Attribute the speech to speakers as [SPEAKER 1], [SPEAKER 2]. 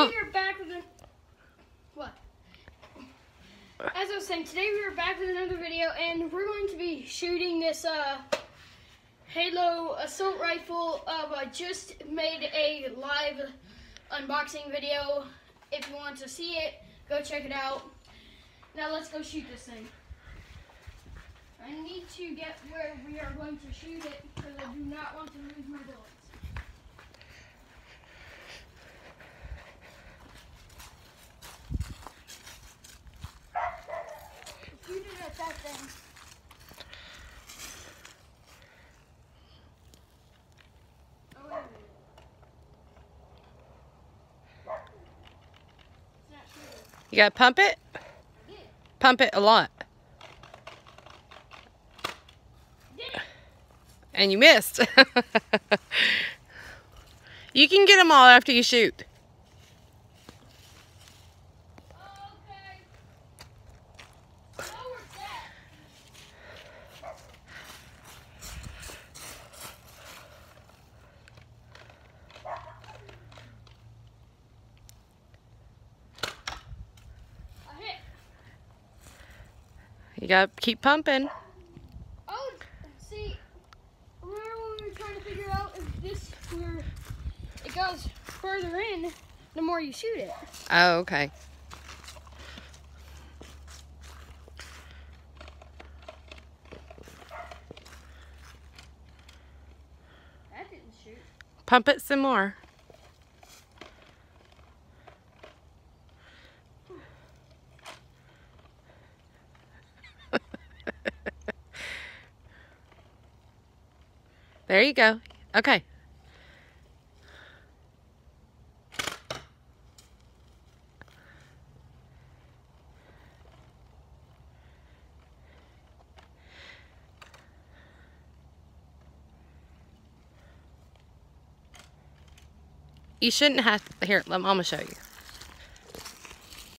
[SPEAKER 1] we are back with what? As I was saying, today we are back with another video, and we're going to be shooting this Halo assault rifle. I just made a live unboxing video. If you want to see it, go check it out. Now let's go shoot this thing. I need to get where we are going to shoot it because I do not want to lose my bullets. Shoot it at that thing. Oh, wait a minute. It's not shooting.
[SPEAKER 2] You gotta pump it?
[SPEAKER 1] I did.
[SPEAKER 2] Pump it a lot.
[SPEAKER 1] Did it?
[SPEAKER 2] And you missed. You can get them all after you shoot.
[SPEAKER 1] Okay. Lower that. I hit.
[SPEAKER 2] You gotta keep pumping.
[SPEAKER 1] Oh, see, remember when we were trying to figure out if this where it goes further in, the more you shoot it.
[SPEAKER 2] Oh, okay.
[SPEAKER 1] That didn't shoot.
[SPEAKER 2] Pump it some more. There you go. Okay. You shouldn't have, here, let Mama show you.